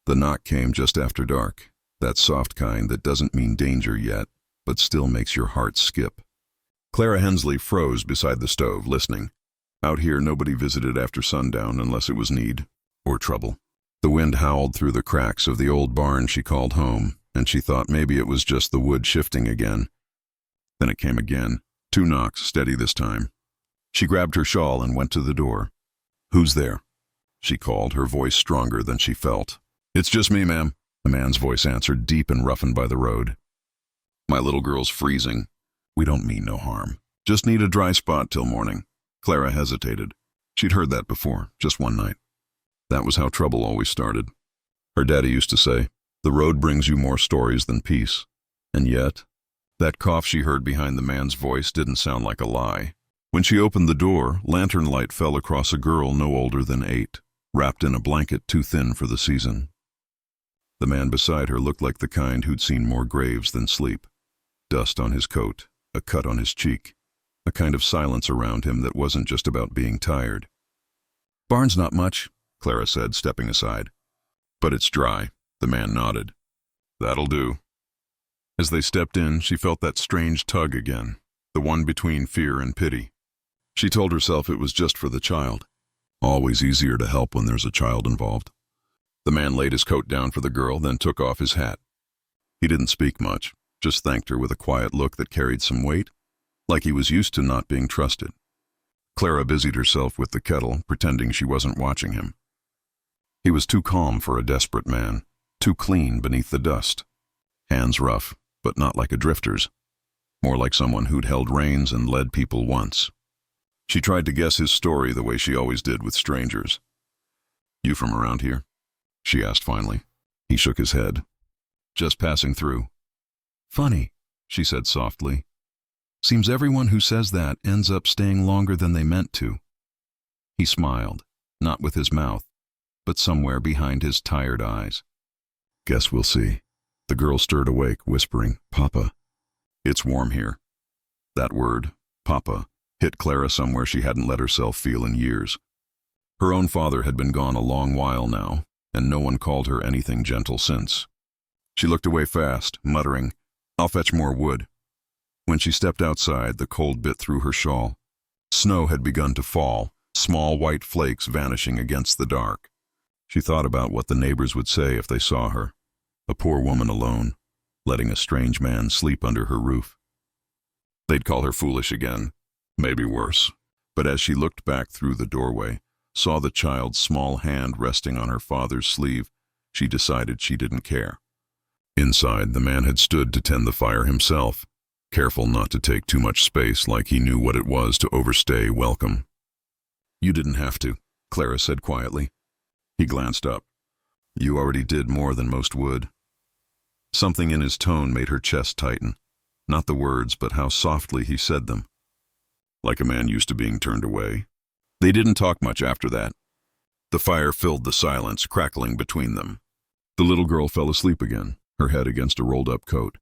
The knock came just after dark, that soft kind that doesn't mean danger yet, but still makes your heart skip. Clara Hensley froze beside the stove, listening. Out here, nobody visited after sundown unless it was need or trouble. The wind howled through the cracks of the old barn she called home, and she thought maybe it was just the wood shifting again. Then it came again, 2 knocks, steady this time. She grabbed her shawl and went to the door. "Who's there?" she called, her voice stronger than she felt. "It's just me, ma'am," the man's voice answered, deep and roughened by the road. "My little girl's freezing. We don't mean no harm. Just need a dry spot till morning." Clara hesitated. She'd heard that before, just one night. That was how trouble always started. Her daddy used to say, "The road brings you more stories than peace." And yet, that cough she heard behind the man's voice didn't sound like a lie. When she opened the door, lantern light fell across a girl no older than 8, wrapped in a blanket too thin for the season. The man beside her looked like the kind who'd seen more graves than sleep. Dust on his coat, a cut on his cheek, a kind of silence around him that wasn't just about being tired. "Barn's not much," Clara said, stepping aside. "But it's dry," the man nodded. "That'll do." As they stepped in, she felt that strange tug again, the one between fear and pity. She told herself it was just for the child. Always easier to help when there's a child involved. The man laid his coat down for the girl, then took off his hat. He didn't speak much, just thanked her with a quiet look that carried some weight, like he was used to not being trusted. Clara busied herself with the kettle, pretending she wasn't watching him. He was too calm for a desperate man, too clean beneath the dust. Hands rough, but not like a drifter's. More like someone who'd held reins and led people once. She tried to guess his story the way she always did with strangers. "You from around here?" she asked finally. He shook his head. "Just passing through." "Funny," she said softly. "Seems everyone who says that ends up staying longer than they meant to." He smiled, not with his mouth, but somewhere behind his tired eyes. "Guess we'll see." The girl stirred awake, whispering, "Papa." "It's warm here." That word, Papa, hit Clara somewhere she hadn't let herself feel in years. Her own father had been gone a long while now, and no one called her anything gentle since. She looked away fast, muttering, "I'll fetch more wood." When she stepped outside, the cold bit through her shawl. Snow had begun to fall, small white flakes vanishing against the dark. She thought about what the neighbors would say if they saw her, a poor woman alone, letting a strange man sleep under her roof. They'd call her foolish again, maybe worse. But as she looked back through the doorway, saw the child's small hand resting on her father's sleeve, she decided she didn't care. Inside, the man had stood to tend the fire himself, careful not to take too much space, like he knew what it was to overstay welcome. "You didn't have to," Clara said quietly. He glanced up. "You already did more than most would." Something in his tone made her chest tighten. Not the words, but how softly he said them. Like a man used to being turned away. They didn't talk much after that. The fire filled the silence, crackling between them. The little girl fell asleep again, her head against a rolled-up coat.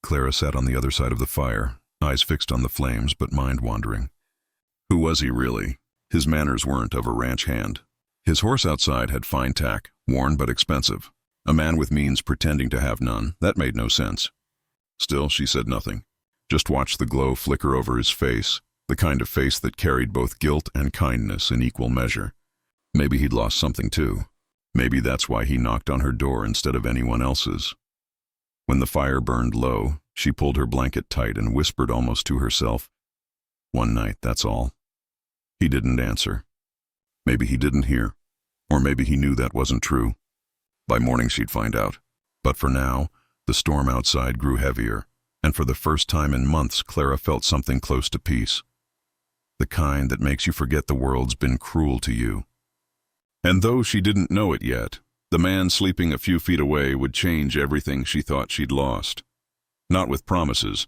Clara sat on the other side of the fire, eyes fixed on the flames but mind wandering. Who was he really? His manners weren't of a ranch hand. His horse outside had fine tack, worn but expensive. A man with means pretending to have none, that made no sense. Still, she said nothing. Just watched the glow flicker over his face, the kind of face that carried both guilt and kindness in equal measure. Maybe he'd lost something too. Maybe that's why he knocked on her door instead of anyone else's. When the fire burned low, she pulled her blanket tight and whispered almost to herself, "One night, that's all." He didn't answer. Maybe he didn't hear, or maybe he knew that wasn't true. By morning she'd find out. But for now, the storm outside grew heavier, and for the first time in months Clara felt something close to peace. The kind that makes you forget the world's been cruel to you. And though she didn't know it yet, the man sleeping a few feet away would change everything she thought she'd lost. Not with promises,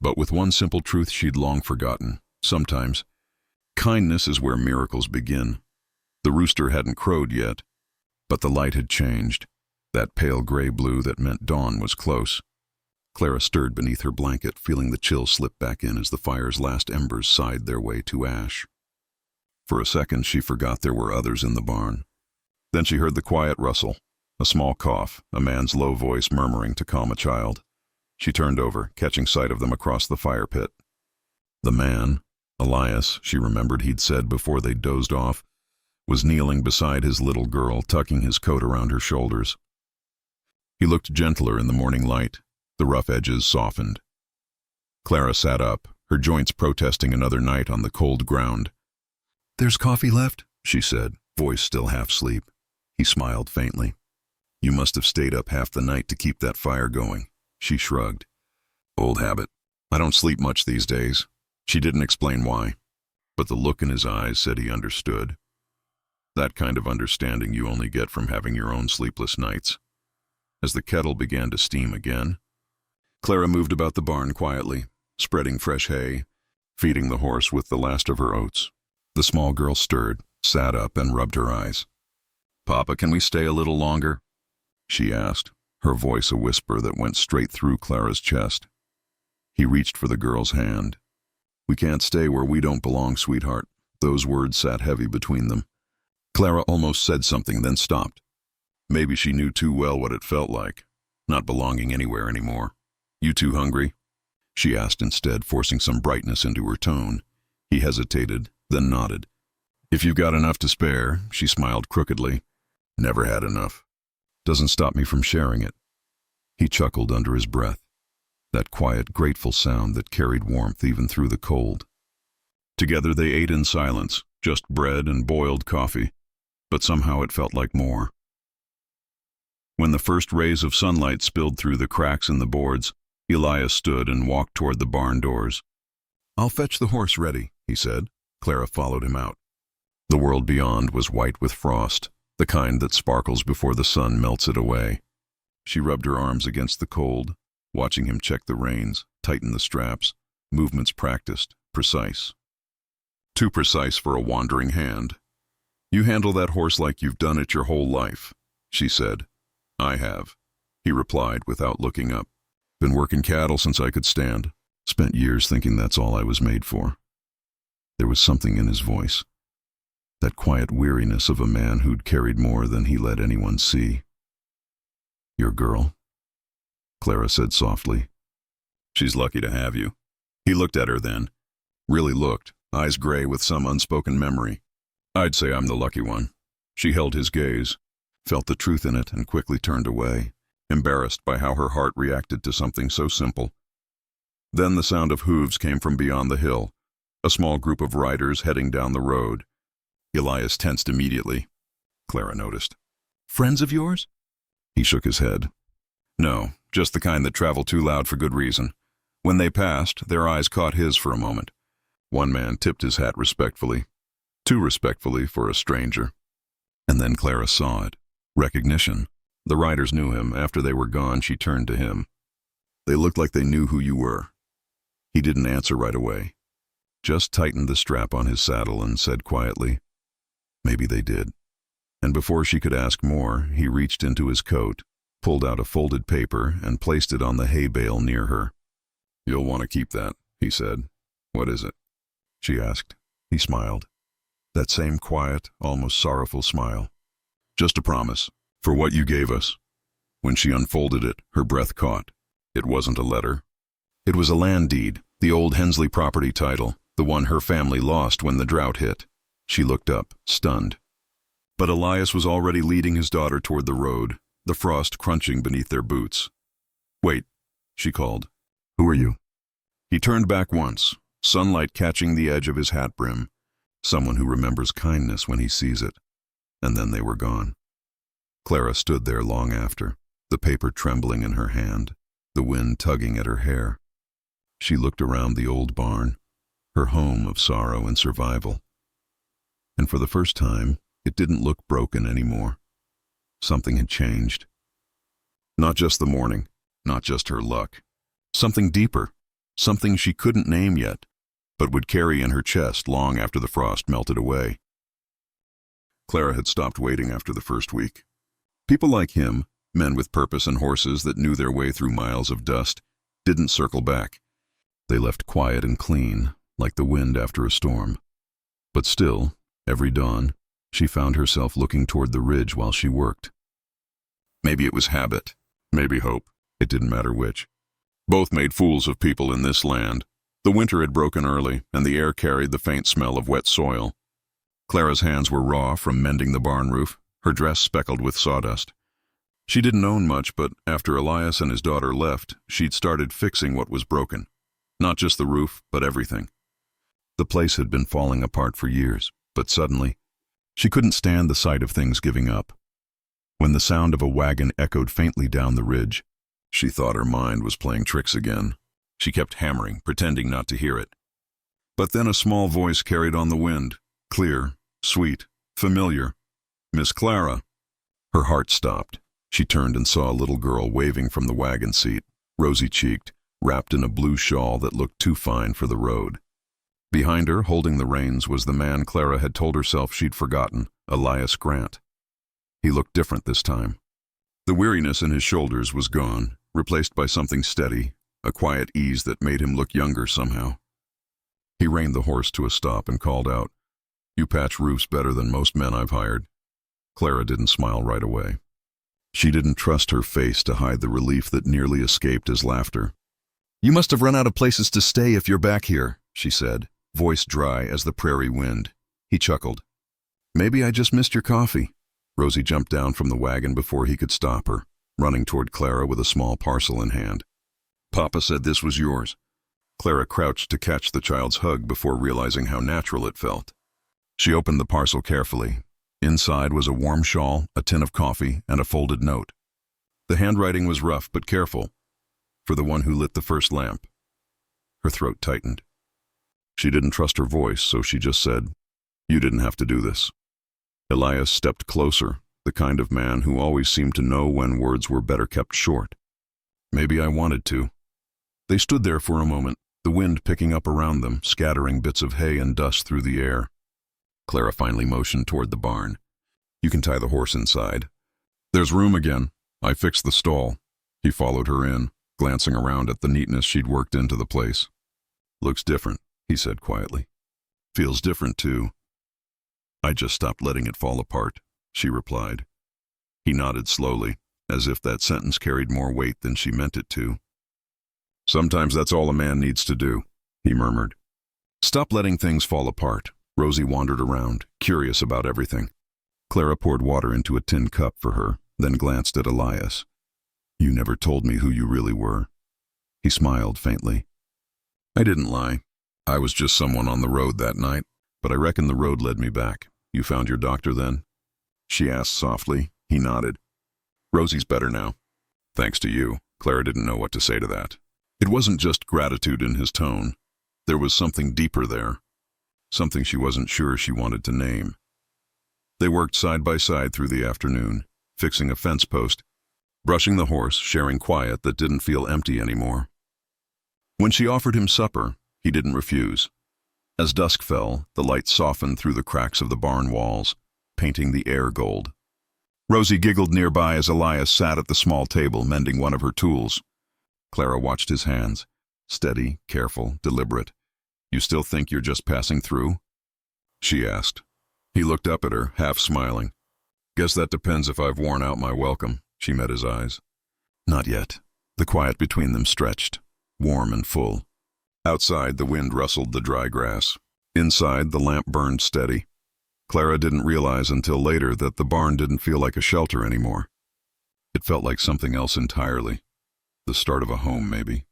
but with one simple truth she'd long forgotten. Sometimes, kindness is where miracles begin. The rooster hadn't crowed yet, but the light had changed. That pale gray blue that meant dawn was close. Clara stirred beneath her blanket, feeling the chill slip back in as the fire's last embers sighed their way to ash. For a second, she forgot there were others in the barn. Then she heard the quiet rustle, A small cough, a man's low voice murmuring to calm a child. She turned over, catching sight of them across the fire pit. The man, Elias, she remembered he'd said before they dozed off, was kneeling beside his little girl, tucking his coat around her shoulders. He looked gentler in the morning light, the rough edges softened. Clara sat up, her joints protesting another night on the cold ground. "There's coffee left?" she said, voice still half asleep. He smiled faintly. "You must have stayed up half the night to keep that fire going." She shrugged. "Old habit. I don't sleep much these days." She didn't explain why, but the look in his eyes said he understood. That kind of understanding you only get from having your own sleepless nights. As the kettle began to steam again, Clara moved about the barn quietly, spreading fresh hay, feeding the horse with the last of her oats. The small girl stirred, sat up, and rubbed her eyes. "Papa, can we stay a little longer?" she asked, her voice a whisper that went straight through Clara's chest. He reached for the girl's hand. "We can't stay where we don't belong, sweetheart." Those words sat heavy between them. Clara almost said something, then stopped. Maybe she knew too well what it felt like, not belonging anywhere anymore. "You too hungry?" she asked instead, forcing some brightness into her tone. He hesitated, then nodded. "If you've got enough to spare," she smiled crookedly. "Never had enough. Doesn't stop me from sharing it." He chuckled under his breath, that quiet, grateful sound that carried warmth even through the cold. Together they ate in silence, just bread and boiled coffee, but somehow it felt like more. When the first rays of sunlight spilled through the cracks in the boards, Elias stood and walked toward the barn doors. "I'll fetch the horse ready," he said. Clara followed him out. The world beyond was white with frost, the kind that sparkles before the sun melts it away. She rubbed her arms against the cold, watching him check the reins, tighten the straps, movements practiced, precise. Too precise for a wandering hand. "You handle that horse like you've done it your whole life," she said. "I have," he replied without looking up. "Been working cattle since I could stand. Spent years thinking that's all I was made for." There was something in his voice, that quiet weariness of a man who'd carried more than he let anyone see. "Your girl?" Clara said softly. "She's lucky to have you." He looked at her then. Really looked, eyes gray with some unspoken memory. "I'd say I'm the lucky one." She held his gaze, felt the truth in it, and quickly turned away, embarrassed by how her heart reacted to something so simple. Then the sound of hooves came from beyond the hill, a small group of riders heading down the road. Elias tensed immediately, Clara noticed. "Friends of yours?" He shook his head. "No, just the kind that travel too loud for good reason." When they passed, their eyes caught his for a moment. One man tipped his hat respectfully, too respectfully for a stranger. And then Clara saw it. Recognition. The riders knew him. After they were gone, she turned to him. "They looked like they knew who you were." He didn't answer right away, just tightened the strap on his saddle and said quietly, "Maybe they did." And before she could ask more, he reached into his coat, pulled out a folded paper, and placed it on the hay bale near her. "You'll want to keep that," he said. "What is it?" she asked. He smiled. That same quiet, almost sorrowful smile. "Just a promise, for what you gave us." When she unfolded it, her breath caught. It wasn't a letter. It was a land deed, the old Hensley property title, the one her family lost when the drought hit. She looked up, stunned. But Elias was already leading his daughter toward the road, the frost crunching beneath their boots. "Wait," she called. "Who are you?" He turned back once, sunlight catching the edge of his hat brim. Someone who remembers kindness when he sees it. And then they were gone. Clara stood there long after, the paper trembling in her hand, the wind tugging at her hair. She looked around the old barn, her home of sorrow and survival. And for the first time, it didn't look broken anymore. Something had changed. Not just the morning, not just her luck. Something deeper, something she couldn't name yet, but would carry in her chest long after the frost melted away. Clara had stopped waiting after the first week. People like him, men with purpose and horses that knew their way through miles of dust, didn't circle back. They left quiet and clean, like the wind after a storm. But still, every dawn, she found herself looking toward the ridge while she worked. Maybe it was habit, maybe hope. It didn't matter which. Both made fools of people in this land. The winter had broken early, and the air carried the faint smell of wet soil. Clara's hands were raw from mending the barn roof, her dress speckled with sawdust. She didn't own much, but after Elias and his daughter left, she'd started fixing what was broken. Not just the roof, but everything. The place had been falling apart for years, but suddenly, she couldn't stand the sight of things giving up. When the sound of a wagon echoed faintly down the ridge, she thought her mind was playing tricks again. She kept hammering, pretending not to hear it. But then a small voice carried on the wind, clear, sweet, familiar. "Miss Clara." Her heart stopped. She turned and saw a little girl waving from the wagon seat, rosy-cheeked, wrapped in a blue shawl that looked too fine for the road. Behind her, holding the reins, was the man Clara had told herself she'd forgotten, Elias Grant. He looked different this time. The weariness in his shoulders was gone, replaced by something steady, a quiet ease that made him look younger somehow. He reined the horse to a stop and called out, "You patch roofs better than most men I've hired." Clara didn't smile right away. She didn't trust her face to hide the relief that nearly escaped his laughter. "You must have run out of places to stay if you're back here," she said, voice dry as the prairie wind. He chuckled. "Maybe I just missed your coffee." Rosie jumped down from the wagon before he could stop her, running toward Clara with a small parcel in hand. "Papa said this was yours." Clara crouched to catch the child's hug before realizing how natural it felt. She opened the parcel carefully. Inside was a warm shawl, a tin of coffee, and a folded note. The handwriting was rough but careful, for the one who lit the first lamp. Her throat tightened. She didn't trust her voice, so she just said, "You didn't have to do this." Elias stepped closer, the kind of man who always seemed to know when words were better kept short. "Maybe I wanted to." They stood there for a moment, the wind picking up around them, scattering bits of hay and dust through the air. Clara finally motioned toward the barn. "You can tie the horse inside." "There's room again. I fixed the stall." He followed her in, glancing around at the neatness she'd worked into the place. "Looks different," he said quietly. "Feels different, too." "I just stopped letting it fall apart," she replied. He nodded slowly, as if that sentence carried more weight than she meant it to. "Sometimes that's all a man needs to do," he murmured. "Stop letting things fall apart." Rosie wandered around, curious about everything. Clara poured water into a tin cup for her, then glanced at Elias. "You never told me who you really were." He smiled faintly. "I didn't lie. I was just someone on the road that night, but I reckon the road led me back. You found your doctor then?" she asked softly. He nodded. "Rosie's better now." "Thanks to you." Clara didn't know what to say to that. It wasn't just gratitude in his tone. There was something deeper there. Something she wasn't sure she wanted to name. They worked side by side through the afternoon, fixing a fence post, brushing the horse, sharing quiet that didn't feel empty anymore. When she offered him supper, he didn't refuse. As dusk fell, the light softened through the cracks of the barn walls, painting the air gold. Rosie giggled nearby as Elias sat at the small table mending one of her tools. Clara watched his hands, steady, careful, deliberate. "You still think you're just passing through?" she asked. He looked up at her, half smiling. "Guess that depends if I've worn out my welcome." She met his eyes. "Not yet." The quiet between them stretched, warm and full. Outside, the wind rustled the dry grass. Inside, the lamp burned steady. Clara didn't realize until later that the barn didn't feel like a shelter anymore. It felt like something else entirely. The start of a home, maybe.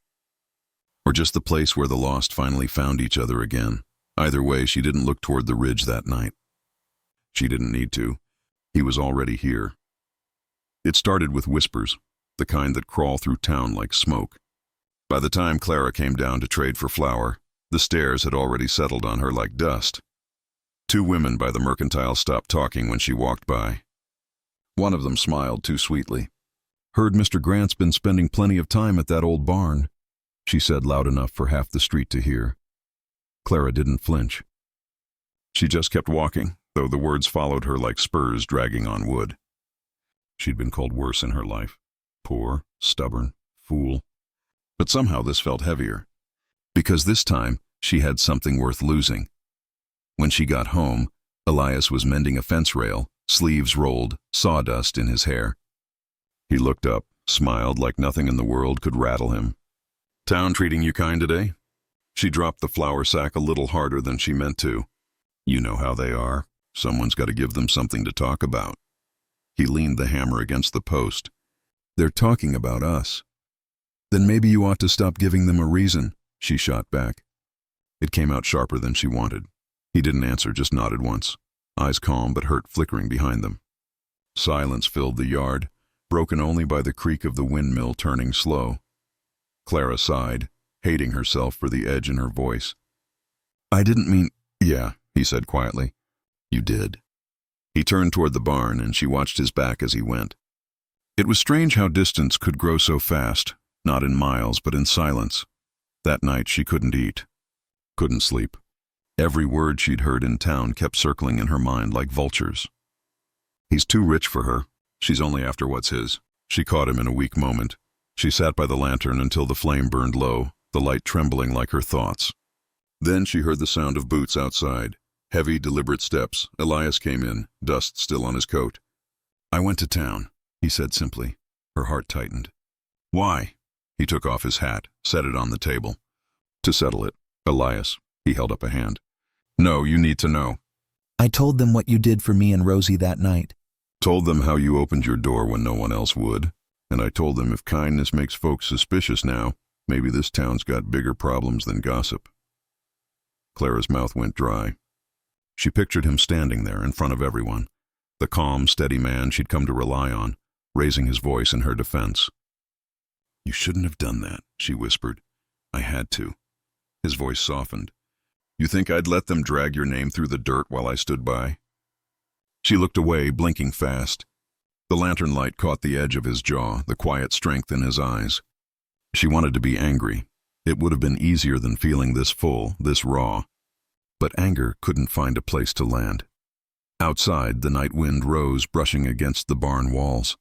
Or just the place where the lost finally found each other again. Either way, she didn't look toward the ridge that night. She didn't need to. He was already here. It started with whispers, the kind that crawl through town like smoke. By the time Clara came down to trade for flour, the stares had already settled on her like dust. Two women by the mercantile stopped talking when she walked by. One of them smiled too sweetly. "Heard Mr. Grant's been spending plenty of time at that old barn," she said loud enough for half the street to hear. Clara didn't flinch. She just kept walking, though the words followed her like spurs dragging on wood. She'd been called worse in her life. Poor, stubborn, fool. But somehow this felt heavier. Because this time, she had something worth losing. When she got home, Elias was mending a fence rail, sleeves rolled, sawdust in his hair. He looked up, smiled like nothing in the world could rattle him. "Town treating you kind today?" She dropped the flour sack a little harder than she meant to. "You know how they are. Someone's got to give them something to talk about." He leaned the hammer against the post. "They're talking about us." "Then maybe you ought to stop giving them a reason," she shot back. It came out sharper than she wanted. He didn't answer, just nodded once, eyes calm but hurt flickering behind them. Silence filled the yard, broken only by the creak of the windmill turning slow. Clara sighed, hating herself for the edge in her voice. "I didn't mean—" "Yeah," he said quietly. "You did." He turned toward the barn, and she watched his back as he went. It was strange how distance could grow so fast, not in miles but in silence. That night she couldn't eat, couldn't sleep. Every word she'd heard in town kept circling in her mind like vultures. He's too rich for her. She's only after what's his. She caught him in a weak moment. She sat by the lantern until the flame burned low, the light trembling like her thoughts. Then she heard the sound of boots outside. Heavy, deliberate steps. Elias came in, dust still on his coat. "I went to town," he said simply. Her heart tightened. "Why?" He took off his hat, set it on the table. "To settle it." "Elias." He held up a hand. "No, you need to know." "I told them what you did for me and Rosie that night." "Told them how you opened your door when no one else would. And I told them if kindness makes folks suspicious now, maybe this town's got bigger problems than gossip." Clara's mouth went dry. She pictured him standing there in front of everyone, the calm, steady man she'd come to rely on, raising his voice in her defense. "You shouldn't have done that," she whispered. "I had to." His voice softened. "You think I'd let them drag your name through the dirt while I stood by?" She looked away, blinking fast. The lantern light caught the edge of his jaw, the quiet strength in his eyes. She wanted to be angry. It would have been easier than feeling this full, this raw. But anger couldn't find a place to land. Outside, the night wind rose, brushing against the barn walls.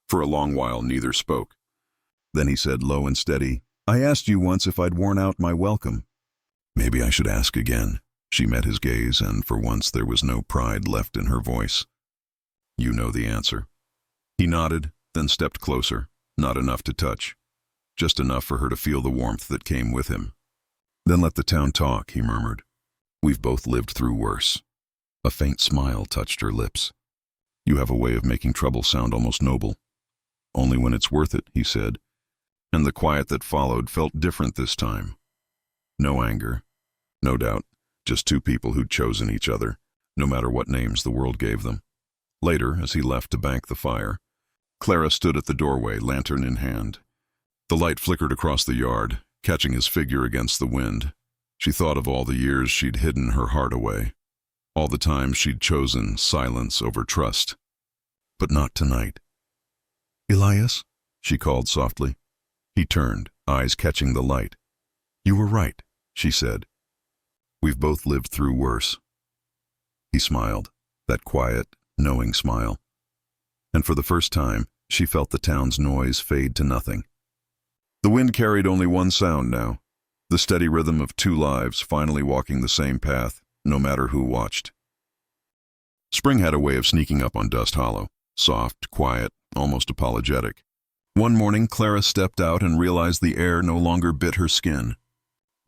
For a long while, neither spoke. Then he said, low and steady, "I asked you once if I'd worn out my welcome." "Maybe I should ask again." She met his gaze, and for once there was no pride left in her voice. "You know the answer." He nodded, then stepped closer, not enough to touch, just enough for her to feel the warmth that came with him. "Then let the town talk," he murmured. "We've both lived through worse." A faint smile touched her lips. "You have a way of making trouble sound almost noble." "Only when it's worth it," he said, and the quiet that followed felt different this time. No anger, no doubt, just two people who'd chosen each other, no matter what names the world gave them. Later, as he left to bank the fire, Clara stood at the doorway, lantern in hand. The light flickered across the yard, catching his figure against the wind. She thought of all the years she'd hidden her heart away, all the times she'd chosen silence over trust. But not tonight. "Elias?" she called softly. He turned, eyes catching the light. "You were right," she said. "We've both lived through worse." He smiled, that quiet, knowing smile. And for the first time, she felt the town's noise fade to nothing. The wind carried only one sound now, the steady rhythm of two lives finally walking the same path, no matter who watched. Spring had a way of sneaking up on Dust Hollow, soft, quiet, almost apologetic. One morning, Clara stepped out and realized the air no longer bit her skin.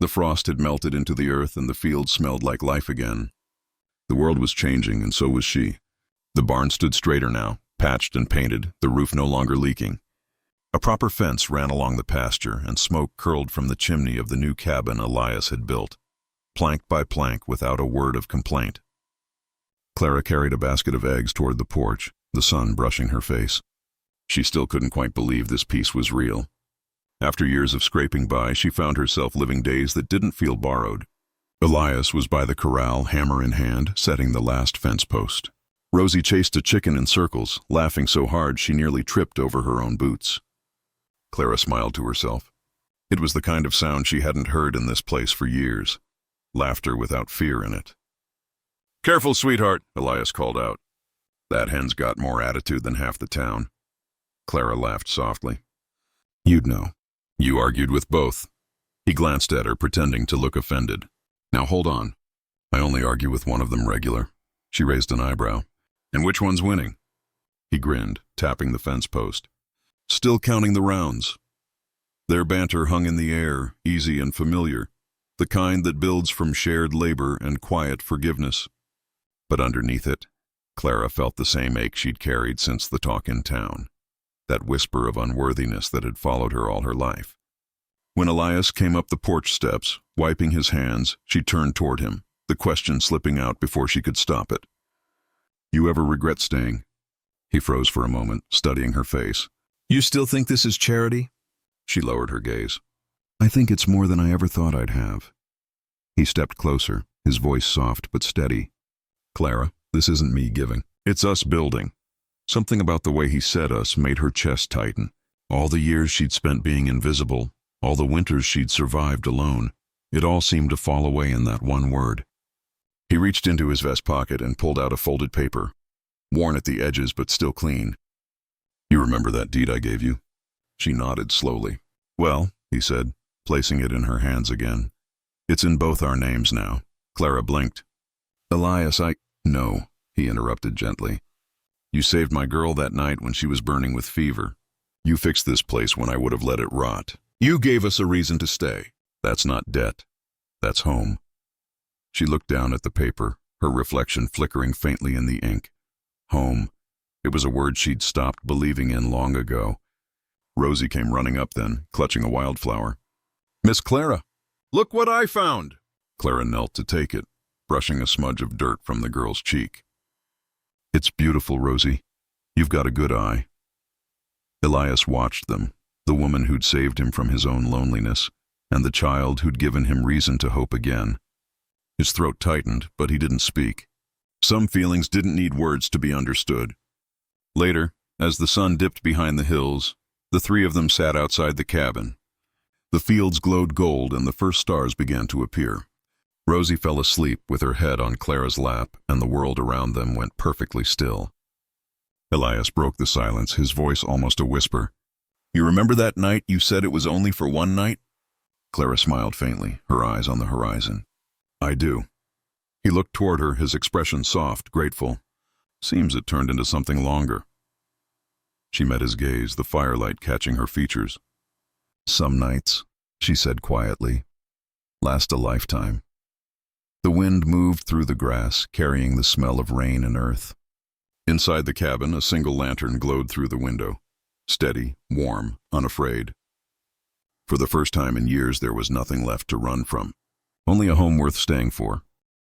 The frost had melted into the earth and the field smelled like life again. The world was changing, and so was she. The barn stood straighter now, patched and painted, the roof no longer leaking. A proper fence ran along the pasture, and smoke curled from the chimney of the new cabin Elias had built, plank by plank without a word of complaint. Clara carried a basket of eggs toward the porch, the sun brushing her face. She still couldn't quite believe this peace was real. After years of scraping by, she found herself living days that didn't feel borrowed. Elias was by the corral, hammer in hand, setting the last fence post. Rosie chased a chicken in circles, laughing so hard she nearly tripped over her own boots. Clara smiled to herself. It was the kind of sound she hadn't heard in this place for years. Laughter without fear in it. "Careful, sweetheart," Elias called out. "That hen's got more attitude than half the town." Clara laughed softly. "You'd know. You argued with both." He glanced at her, pretending to look offended. "Now hold on. I only argue with one of them regular." She raised an eyebrow. "And which one's winning?" He grinned, tapping the fence post. still counting the rounds. Their banter hung in the air, easy and familiar, the kind that builds from shared labor and quiet forgiveness. But underneath it, Clara felt the same ache she'd carried since the talk in town, that whisper of unworthiness that had followed her all her life. When Elias came up the porch steps, wiping his hands, she turned toward him, the question slipping out before she could stop it. "You ever regret staying?" He froze for a moment, studying her face. "You still think this is charity?" She lowered her gaze. "I think it's more than I ever thought I'd have." He stepped closer, his voice soft but steady. "Clara, this isn't me giving. It's us building." Something about the way he said us made her chest tighten. All the years she'd spent being invisible, all the winters she'd survived alone, it all seemed to fall away in that one word. He reached into his vest pocket and pulled out a folded paper, worn at the edges but still clean. "You remember that deed I gave you?" She nodded slowly. "Well," he said, placing it in her hands again, "it's in both our names now." Clara blinked. "Elias, No," he interrupted gently. "You saved my girl that night when she was burning with fever. You fixed this place when I would have let it rot. You gave us a reason to stay. That's not debt. That's home." She looked down at the paper, her reflection flickering faintly in the ink. Home. It was a word she'd stopped believing in long ago. Rosie came running up then, clutching a wildflower. "Miss Clara, look what I found!" Clara knelt to take it, brushing a smudge of dirt from the girl's cheek. "It's beautiful, Rosie. You've got a good eye." Elias watched them, the woman who'd saved him from his own loneliness, and the child who'd given him reason to hope again. His throat tightened, but he didn't speak. Some feelings didn't need words to be understood. Later, as the sun dipped behind the hills, the three of them sat outside the cabin. The fields glowed gold and the first stars began to appear. Rosie fell asleep with her head on Clara's lap, and the world around them went perfectly still. Elias broke the silence, his voice almost a whisper. "You remember that night you said it was only for one night?" Clara smiled faintly, her eyes on the horizon. "I do." He looked toward her, his expression soft, grateful. "Seems it turned into something longer." She met his gaze, the firelight catching her features. "Some nights," she said quietly, "last a lifetime." The wind moved through the grass, carrying the smell of rain and earth. Inside the cabin, a single lantern glowed through the window. Steady, warm, unafraid. For the first time in years, there was nothing left to run from. Only a home worth staying for.